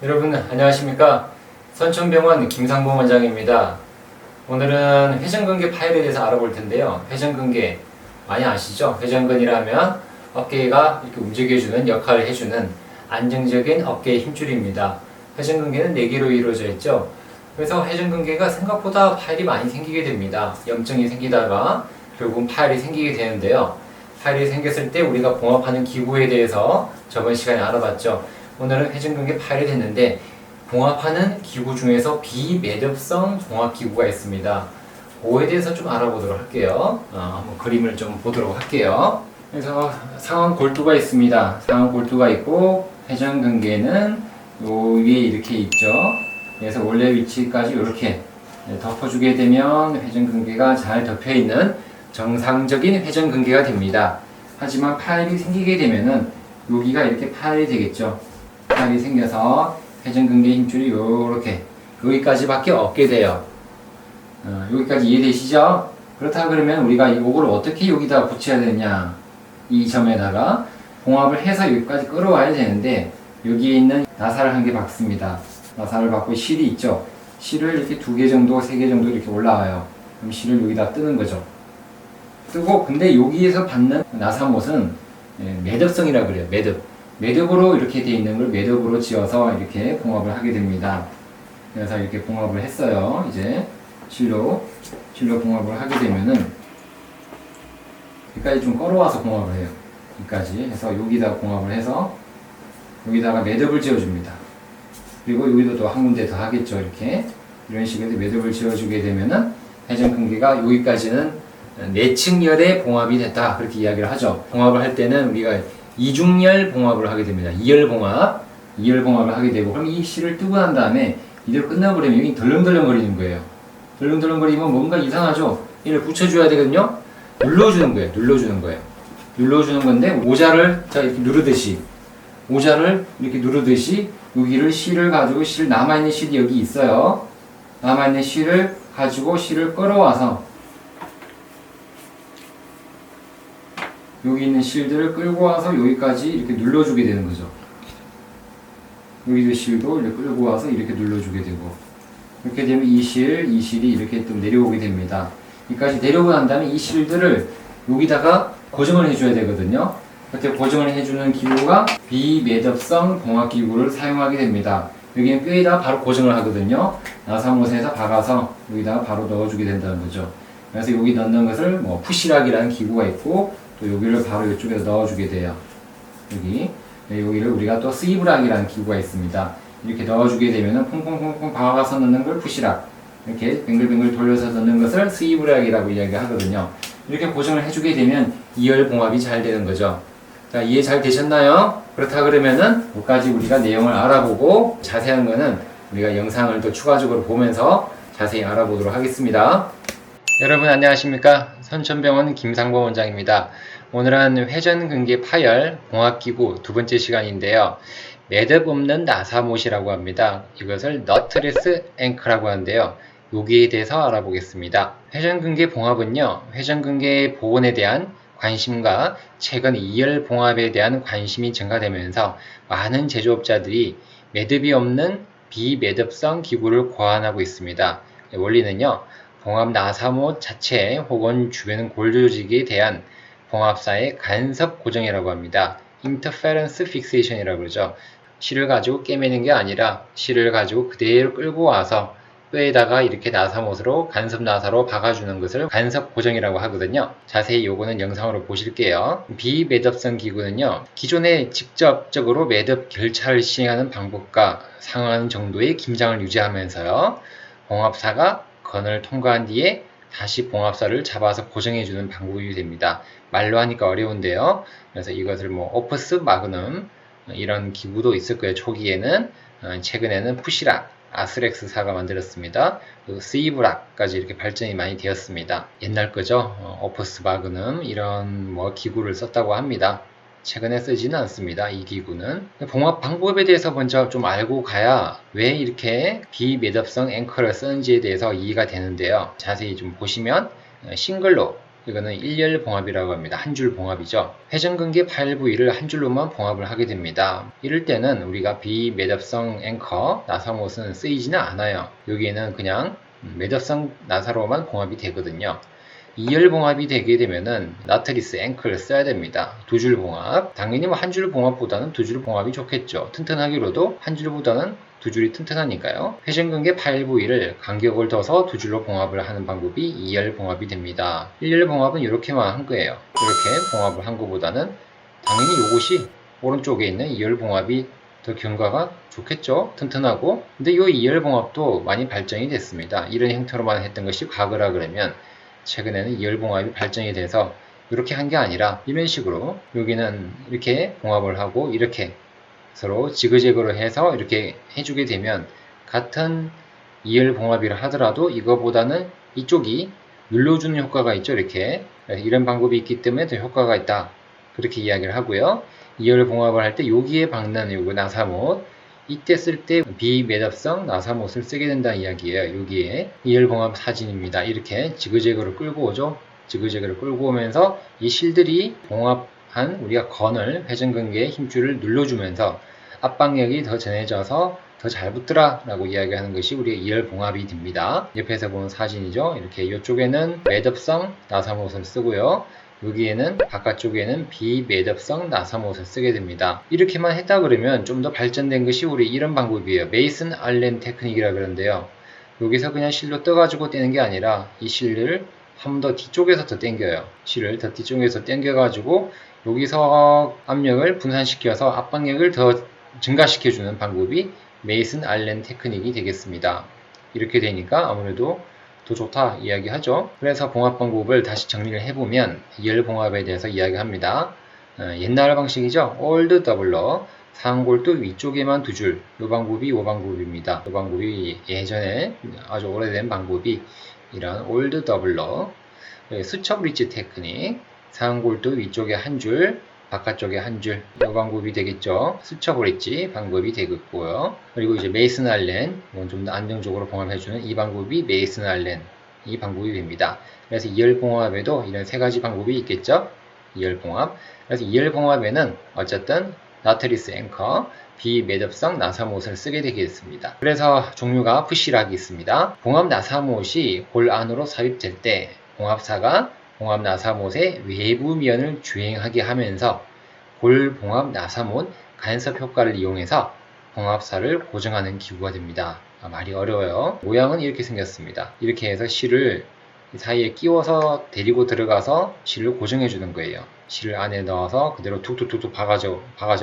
여러분 안녕하십니까? 선천병원 김상봉 원장입니다. 오늘은 회전근개 파열에 대해서 알아볼 텐데요. 회전근개 많이 아시죠? 회전근이라면 어깨가 이렇게 움직여주는 역할을 해주는 안정적인 어깨의 힘줄입니다. 회전근개는 4개로 이루어져 있죠. 그래서 회전근개가 생각보다 파열이 많이 생기게 됩니다. 염증이 생기다가 결국은 파열이 생기게 되는데요. 파열이 생겼을 때 우리가 봉합하는 기구에 대해서 저번 시간에 알아봤죠. 오늘은 회전근개 파열이 됐는데 봉합하는 기구 중에서 비매듭성 봉합기구가 있습니다. 그거에 대해서 좀 알아보도록 할게요. 한번 그림을 좀 보도록 할게요. 그래서 상완 골두가 있습니다. 상완 골두가 있고 회전근개는 요 위에 이렇게 있죠. 그래서 원래 위치까지 이렇게 덮어주게 되면 회전근개가 잘 덮여있는 정상적인 회전근개가 됩니다. 하지만 파열이 생기게 되면은 여기가 이렇게 파열이 되겠죠. 파열이 생겨서 회전근개 힘줄이 요렇게 여기까지밖에 없게 돼요. 여기까지 이해되시죠? 그렇다 그러면 우리가 이걸 어떻게 여기다 붙여야 되냐, 이 점에다가 봉합을 해서 여기까지 끌어와야 되는데 여기에 있는 나사를 한 개 박습니다. 나사를 박고 실이 있죠. 실을 이렇게 2개 정도 3개 정도 이렇게 올라와요. 그럼 실을 여기다 뜨는 거죠. 뜨고 근데 여기에서 받는 나사못은 매듭성이라 그래요. 매듭으로 이렇게 되어 있는 걸 매듭으로 지어서 이렇게 봉합을 하게 됩니다. 그래서 이렇게 봉합을 했어요. 이제 실로 봉합을 하게 되면은 여기까지 좀 걸어와서 봉합을 해요. 여기까지 해서 여기다 봉합을 해서 여기다가 매듭을 지어줍니다. 그리고 여기도 또 한 군데 더 하겠죠. 이렇게 이런 식으로 매듭을 지어주게 되면은 회전근개가 여기까지는 내측열의 봉합이 됐다, 그렇게 이야기를 하죠. 봉합을 할 때는 우리가 이중열 봉합을 하게 됩니다. 이열 봉합을 하게 되고, 그럼 이 실을 뜨고 난 다음에 이대로 끝나버리면 여기 덜렁덜렁거리는 거예요. 덜렁덜렁거리면 뭔가 이상하죠. 이를 붙여줘야 되거든요. 눌러주는 거예요. 눌러주는 건데 오자를 자 이렇게 누르듯이 여기를 실을 가지고 남아있는 실이 여기 있어요. 남아있는 실을 가지고 실을 끌어와서 여기 있는 실들을 끌고 와서 여기까지 이렇게 눌러주게 되는 거죠. 여기도 실도 이렇게 끌고 와서 이렇게 눌러주게 되고, 이렇게 되면 이 실이 이렇게 또 내려오게 됩니다. 여기까지 내려오고 난 다음에 이 실들을 여기다가 고정을 해줘야 되거든요. 그때 고정을 해주는 기구가 비매듭성 봉합기구를 사용하게 됩니다. 여기는 뼈에다 바로 고정을 하거든요. 나사못에서 박아서 여기다가 바로 넣어주게 된다는 거죠. 그래서 여기 넣는 것을 뭐 푸시락이라는 기구가 있고, 또 여기를 바로 이쪽에다 넣어주게 돼요. 여기를 우리가 또 스이브락이라는 기구가 있습니다. 이렇게 넣어주게 되면은 퐁퐁퐁퐁 박아서 넣는 걸 푸시락, 이렇게 뱅글뱅글 돌려서 넣는 것을 스이브락이라고 이야기하거든요. 이렇게 고정을 해주게 되면 이열 봉합이 잘 되는 거죠. 자, 이해 잘 되셨나요? 그렇다 그러면은 여기까지 우리가 내용을 알아보고 자세한 거는 우리가 영상을 또 추가적으로 보면서 자세히 알아보도록 하겠습니다. 여러분 안녕하십니까? 선천병원 김상봉 원장입니다. 오늘은 회전근개 파열 봉합기구 2번째 시간인데요. 매듭 없는 나사못이라고 합니다. 이것을 너트레스 앵커라고 하는데요. 여기에 대해서 알아보겠습니다. 회전근개 봉합은요, 회전근개 보온에 대한 관심과 최근 이열 봉합에 대한 관심이 증가되면서 많은 제조업자들이 매듭이 없는 비매듭성 기구를 고안하고 있습니다. 원리는요, 봉합 나사못 자체 혹은 주변 골 조직에 대한 봉합사의 간섭 고정이라고 합니다. Interference Fixation이라고 그러죠. 실을 가지고 꿰매는 게 아니라 실을 가지고 그대로 끌고 와서 뼈에다가 이렇게 나사못으로 간섭 나사로 박아주는 것을 간섭 고정이라고 하거든요. 자세히 요거는 영상으로 보실게요. 비매듭성 기구는요, 기존에 직접적으로 매듭 결차를 시행하는 방법과 상한 정도의 긴장을 유지하면서요, 봉합사가 건을 통과한 뒤에 다시 봉합사를 잡아서 고정해주는 방법이 됩니다. 말로 하니까 어려운데요. 그래서 이것을 오퍼스 마그넘 이런 기구도 있을 거예요. 초기에는. 최근에는 푸시락, 아스렉스사가 만들었습니다. 그리고 스이브락까지 이렇게 발전이 많이 되었습니다. 옛날 거죠. 오퍼스 마그넘 이런 기구를 썼다고 합니다. 최근에 쓰지는 않습니다. 이 기구는. 봉합 방법에 대해서 먼저 좀 알고 가야 왜 이렇게 비매듭성 앵커를 쓰는지에 대해서 이해가 되는데요. 자세히 좀 보시면 싱글로 이거는 일렬 봉합이라고 합니다. 한 줄 봉합이죠. 회전근개 파일 부위를 한 줄로만 봉합을 하게 됩니다. 이럴 때는 우리가 비매듭성 앵커 나사못은 쓰이지는 않아요. 여기에는 그냥 매듭성 나사로만 봉합이 되거든요. 2열 봉합이 되게 되면은 나트리스 앵커를 써야 됩니다. 두 줄 봉합. 당연히 뭐 한 줄 봉합보다는 두 줄 봉합이 좋겠죠. 튼튼하기로도 한 줄보다는 두 줄이 튼튼하니까요. 회전근개 파일 부위를 간격을 둬서 두 줄로 봉합을 하는 방법이 2열 봉합이 됩니다. 1열 봉합은 이렇게만 한 거예요. 이렇게 봉합을 한 것보다는 당연히 이것이 오른쪽에 있는 2열 봉합이 더 경과가 좋겠죠. 튼튼하고. 근데 이 2열 봉합도 많이 발전이 됐습니다. 이런 형태로만 했던 것이 과거라 그러면 최근에는 2열 봉합이 발전이 돼서 이렇게 한 게 아니라 이런 식으로 여기는 이렇게 봉합을 하고 이렇게 서로 지그재그로 해서 이렇게 해주게 되면 같은 2열 봉합이라 하더라도 이거보다는 이쪽이 눌러주는 효과가 있죠. 이렇게 이런 방법이 있기 때문에 더 효과가 있다. 그렇게 이야기를 하고요. 2열 봉합을 할 때 여기에 박는 요거 나사못 이때 쓸 때 비매듭성 나사못을 쓰게 된다는 이야기예요. 여기에 2열 봉합 사진입니다. 이렇게 지그재그로 끌고 오죠. 지그재그로 끌고 오면서 이 실들이 봉합한 우리가 건을 회전근개의 힘줄을 눌러주면서 압박력이 더 전해져서 더 잘 붙더라 라고 이야기하는 것이 우리의 2열 봉합이 됩니다. 옆에서 보는 사진이죠. 이렇게 이쪽에는 매듭성 나사못을 쓰고요. 여기에는 바깥쪽에는 비매듭성 나사못을 쓰게 됩니다. 이렇게만 했다 그러면 좀 더 발전된 것이 우리 이런 방법이에요. 메이슨 알렌 테크닉이라 그러는데요. 여기서 그냥 실로 떠가지고 떼는 게 아니라 이 실을 한 번 더 뒤쪽에서 더 당겨요. 실을 더 뒤쪽에서 당겨가지고 여기서 압력을 분산시켜서 압박력을 더 증가시켜주는 방법이 메이슨 알렌 테크닉이 되겠습니다. 이렇게 되니까 아무래도 더 좋다 이야기하죠. 그래서 봉합 방법을 다시 정리를 해보면 2열 봉합에 대해서 이야기합니다. 옛날 방식이죠. 올드 더블러 상골도 위쪽에만 두 줄. 이 방법이 방법입니다. 이 방법이 예전에 아주 오래된 방법이 이런 올드 더블러 수첩 브릿지 테크닉 상골도 위쪽에 한 줄 바깥쪽에 한 줄, 이 방법이 되겠죠. 수첩 브릿지 방법이 되겠고요. 그리고 이제 메이슨 알렌, 좀 더 안정적으로 봉합해주는 이 방법이 메이슨 알렌, 이 방법이 됩니다. 그래서 2열 봉합에도 이런 세 가지 방법이 있겠죠. 2열 봉합. 그래서 2열 봉합에는 어쨌든 나트리스 앵커, 비매듭성 나사못을 쓰게 되겠습니다. 그래서 종류가 푸시락이 있습니다. 봉합 나사못이 골 안으로 삽입될 때 봉합사가 봉합 나사못의 외부 면을 주행하게 하면서 골 봉합 나사못 간섭 효과를 이용해서 봉합사를 고정하는 기구가 됩니다. 말이 어려워요. 모양은 이렇게 생겼습니다. 이렇게 해서 실을 사이에 끼워서 데리고 들어가서 실을 고정해 주는 거예요. 실을 안에 넣어서 그대로 툭툭툭툭 박아져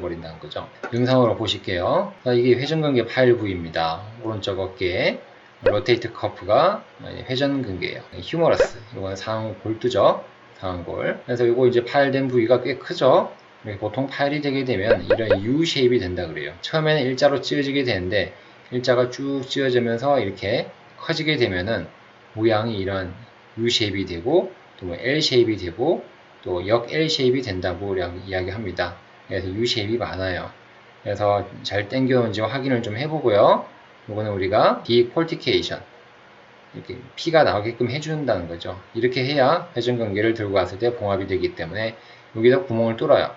버린다는 거죠. 영상으로 보실게요. 이게 회전근개 파일 부위입니다. 오른쪽 어깨에 로테이트 커프가 회전근개예요. 휴머러스, 이거는 상응 볼트죠. 상응볼. 그래서 이거 이제 파일된 부위가 꽤 크죠. 보통 파일이 되게 되면 이런 U 쉐입이 된다 그래요. 처음에는 일자로 찌어지게 되는데 일자가 쭉 찌어지면서 이렇게 커지게 되면은 모양이 이런 U 쉐입이 되고 또 뭐 L 쉐입이 되고 또 역 L 쉐입이 된다고 이야기합니다. 그래서 U 쉐입이 많아요. 그래서 잘 당겨오는지 확인을 좀 해보고요. 이거는 우리가 디콜티케이션, 이렇게 피가 나오게끔 해준다는 거죠. 이렇게 해야 회전근개를 들고 갔을 때 봉합이 되기 때문에 여기다 구멍을 뚫어요.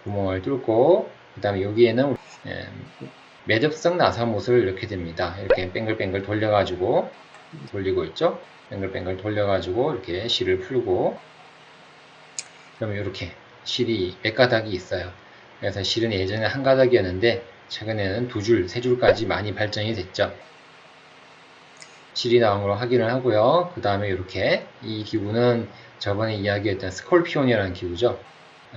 구멍을 뚫고 그 다음에 여기에는 매듭성 나사못을 이렇게 됩니다. 이렇게 뱅글뱅글 돌려가지고 돌리고 있죠. 뱅글뱅글 돌려가지고 이렇게 실을 풀고 그러면 이렇게 실이 몇 가닥이 있어요. 그래서 실은 예전에 한 가닥이었는데 최근에는 두 줄, 세 줄까지 많이 발전이 됐죠. 실이 나온 걸 확인을 하고요. 그 다음에 이렇게 이 기구는 저번에 이야기했던 스콜피온이라는 기구죠.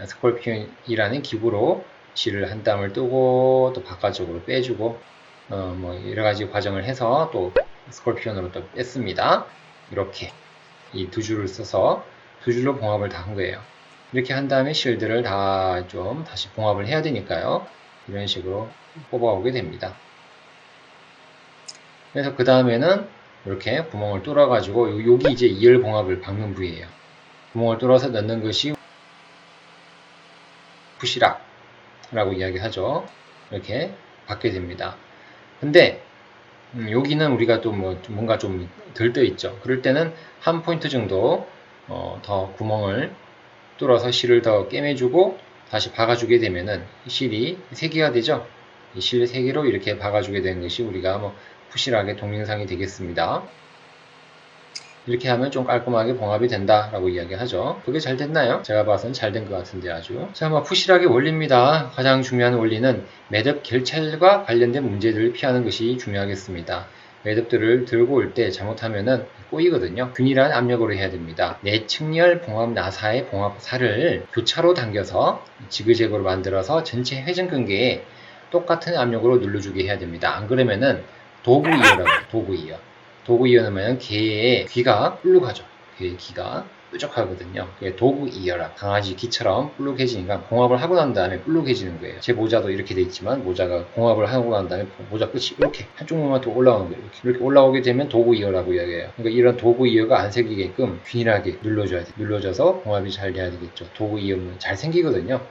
스콜피온이라는 기구로 실을 한 땀을 뜨고 또 바깥쪽으로 빼주고 뭐 여러 가지 과정을 해서 또 스콜피온으로 또 뺐습니다. 이렇게 이 두 줄을 써서 두 줄로 봉합을 다 한 거예요. 이렇게 한 다음에 실들을 다 좀 다시 봉합을 해야 되니까요. 이런 식으로 뽑아오게 됩니다. 그래서 그 다음에는 이렇게 구멍을 뚫어 가지고 여기 이제 2열 봉합을 박는 부위예요. 구멍을 뚫어서 넣는 것이 푸시락 라고 이야기하죠. 이렇게 받게 됩니다. 근데 여기는 우리가 또 뭔가 좀 덜 떠 있죠. 그럴 때는 한 포인트 정도 더 구멍을 뚫어서 실을 더 꿰매주고 다시 박아주게 되면은 실이 3개가 되죠. 이 실 3개로 이렇게 박아주게 되는 것이 우리가 푸실하게 동영상이 되겠습니다. 이렇게 하면 좀 깔끔하게 봉합이 된다라고 이야기하죠. 그게 잘 됐나요? 제가 봐서는 잘 된 것 같은데 아주. 자, 푸실하게 원리입니다. 가장 중요한 원리는 매듭 결찰과 관련된 문제들을 피하는 것이 중요하겠습니다. 매듭들을 들고 올 때 잘못하면은 꼬이거든요. 균일한 압력으로 해야 됩니다. 내측열 봉합 나사의 봉합살을 교차로 당겨서 지그재그로 만들어서 전체 회전근개에 똑같은 압력으로 눌러주게 해야 됩니다. 안 그러면은 도구이어라고 도구이어. 도구이어는 개의 귀가 뿔룩하죠. 개의 귀가 뾰족하거든요. 도구이어라. 강아지 귀처럼 뿔룩해지니까 봉합을 하고 난 다음에 뿔룩해지는 거예요. 제 모자도 이렇게 돼 있지만 모자가 봉합을 하고 난 다음에 모자 끝이 이렇게 한쪽 몸만 더 올라오는 거예요. 이렇게 올라오게 되면 도구이어라고 이야기해요. 그러니까 이런 도구이어가 안 생기게끔 균일하게 눌러줘야 돼요. 눌러줘서 봉합이 잘 돼야 되겠죠. 도구이어는 잘 생기거든요.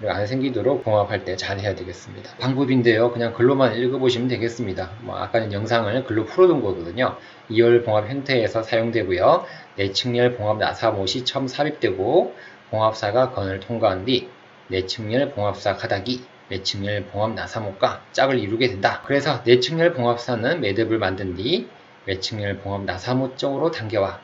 안 생기도록 봉합할 때 잘 해야 되겠습니다. 방법인데요. 그냥 글로만 읽어보시면 되겠습니다. 아까는 영상을 글로 풀어둔 거거든요. 2열 봉합 형태에서 사용되고요. 내측열 봉합 나사못이 처음 삽입되고 봉합사가 건을 통과한 뒤 내측열 봉합사 가닥이 내측열 봉합 나사못과 짝을 이루게 된다. 그래서 내측열 봉합사는 매듭을 만든 뒤 내측열 봉합 나사못 쪽으로 당겨와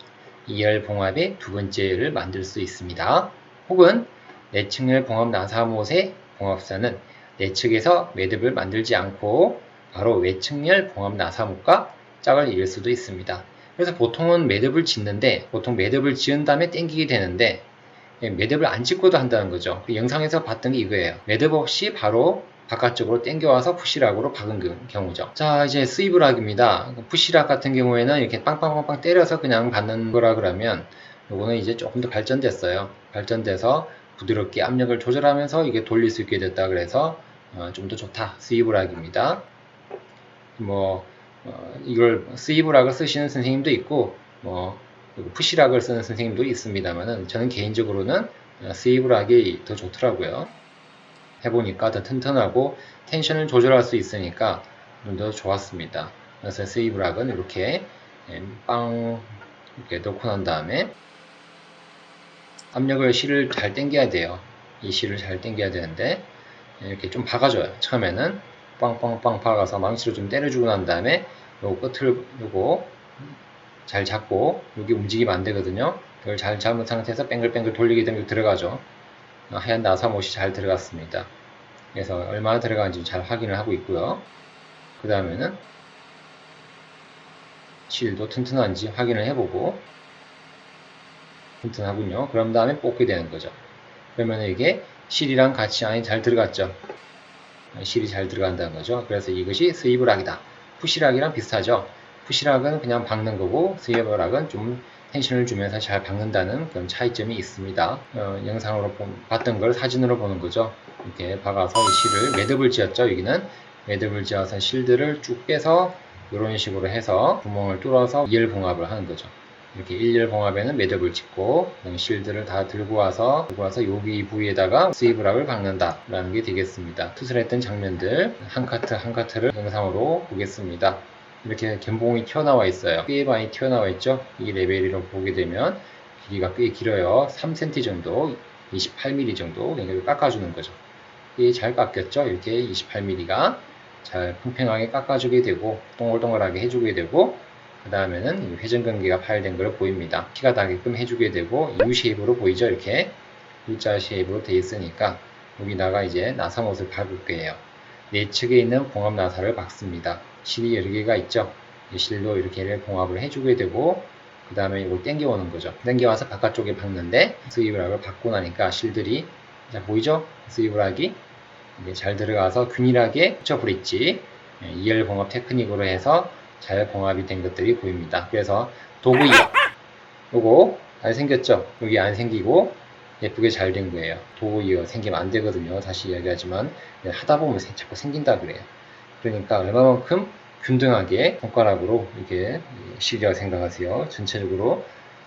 2열 봉합의 두 번째를 만들 수 있습니다. 혹은 내측열 봉합 나사못의 봉합사는 내측에서 매듭을 만들지 않고 바로 외측열 봉합 나사못과 짝을 이을 수도 있습니다. 그래서 보통은 매듭을 짓는데 보통 매듭을 지은 다음에 당기게 되는데 매듭을 안 짓고도 한다는 거죠. 영상에서 봤던 게 이거예요. 매듭 없이 바로 바깥쪽으로 당겨와서 푸시락으로 박은 경우죠. 자, 이제 스위브락입니다. 푸시락 같은 경우에는 이렇게 빵빵빵빵 때려서 그냥 받는 거라 그러면 요거는 이제 조금 더 발전됐어요. 발전돼서 부드럽게 압력을 조절하면서 이게 돌릴 수 있게 됐다 그래서 좀 더 좋다. 스위브락입니다. 이걸 스위브락을 쓰시는 선생님도 있고 푸시락을 쓰는 선생님도 있습니다만은 저는 개인적으로는 스위브락이 더 좋더라고요. 해보니까 더 튼튼하고 텐션을 조절할 수 있으니까 좀 더 좋았습니다. 그래서 스위브락은 이렇게 빵 이렇게 넣고 난 다음에 압력을 실을 잘 당겨야 돼요. 이 실을 잘 당겨야 되는데 이렇게 좀 박아줘요. 처음에는 빵빵빵 박아서 망치로 좀 때려주고 난 다음에 요 끝을 요거 잘 잡고 여기 움직이면 안 되거든요. 이걸 잘 잡은 상태에서 뱅글뱅글 돌리게 되면 들어가죠. 하얀 나사못이 잘 들어갔습니다. 그래서 얼마나 들어가는지 잘 확인을 하고 있고요. 그 다음에는 실도 튼튼한지 확인을 해보고 튼튼하군요. 그런 다음에 뽑게 되는 거죠. 그러면 이게 실이랑 같이 안에 잘 들어갔죠. 실이 잘 들어간다는 거죠. 그래서 이것이 스위브락이다. 푸시락이랑 비슷하죠. 푸시락은 그냥 박는 거고 스위브락은 좀 텐션을 주면서 잘 박는다는 그런 차이점이 있습니다. 영상으로 봤던 걸 사진으로 보는 거죠. 이렇게 박아서 이 실을 매듭을 지었죠. 여기는 매듭을 지어서 실들을 쭉 빼서 이런 식으로 해서 구멍을 뚫어서 2열 봉합을 하는 거죠. 이렇게 1열 봉합에는 매듭을 짓고 실들을 다 들고 와서 여기 부위에다가 스위브락을 박는다 라는 게 되겠습니다. 수술했던 장면들 한 카트 한 카트를 영상으로 보겠습니다. 이렇게 견봉이 튀어나와 있어요. 꽤 많이 튀어나와 있죠. 이 레벨으로 보게 되면 길이가 꽤 길어요. 3cm 정도 28mm 정도 이걸 깎아주는 거죠. 꽤 잘 깎였죠. 이렇게 28mm가 잘 평평하게 깎아주게 되고 동글동글하게 해주게 되고 그 다음에는 회전근개가 파열된 걸 보입니다. 키가 닿게끔 해주게 되고 U 쉐입으로 보이죠. 이렇게 U자 쉐입으로 되어 있으니까 여기다가 이제 나사못을 박을 거예요. 내측에 있는 봉합 나사를 박습니다. 실이 여러 개가 있죠. 이 실도 이렇게 봉합을 해주게 되고 그 다음에 이걸 당겨오는 거죠. 당겨와서 바깥쪽에 박는데 스위브락을 박고 나니까 실들이 자 보이죠? 스위브락이 잘 들어가서 균일하게 붙여 브릿지 2열 봉합 테크닉으로 해서 잘 봉합이 된 것들이 보입니다. 그래서 도구이어 요거 잘 생겼죠? 여기 안 생기고 예쁘게 잘 된 거예요. 도구이어 생기면 안 되거든요. 다시 이야기하지만 하다 보면 자꾸 생긴다 그래요. 그러니까 얼마만큼 균등하게 손가락으로 이렇게 실이라고 생각하세요. 전체적으로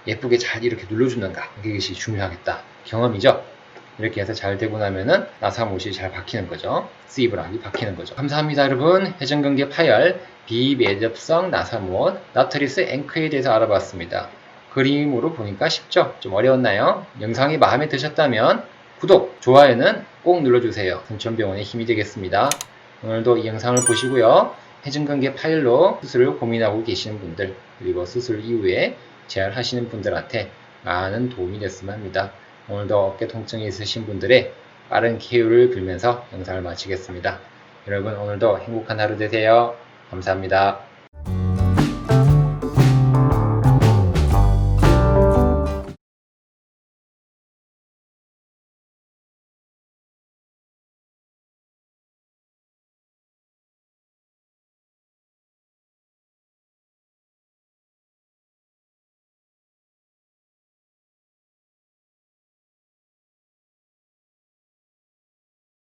예쁘게 잘 이렇게 눌러주는가 이것이 중요하겠다. 경험이죠. 이렇게 해서 잘 되고 나면은 나사못이 잘 박히는 거죠. 스위브락이 박히는 거죠. 감사합니다 여러분. 회전근개 파열 비매듭성 나사못 나트리스 앵커에 대해서 알아봤습니다. 그림으로 보니까 쉽죠? 좀 어려웠나요? 영상이 마음에 드셨다면 구독, 좋아요는 꼭 눌러주세요. 순천병원의 힘이 되겠습니다. 오늘도 이 영상을 보시고요. 해증관계 파일로 수술을 고민하고 계시는 분들, 그리고 수술 이후에 재활하시는 분들한테 많은 도움이 됐으면 합니다. 오늘도 어깨 통증이 있으신 분들의 빠른 쾌유를 빌면서 영상을 마치겠습니다. 여러분 오늘도 행복한 하루 되세요. 감사합니다.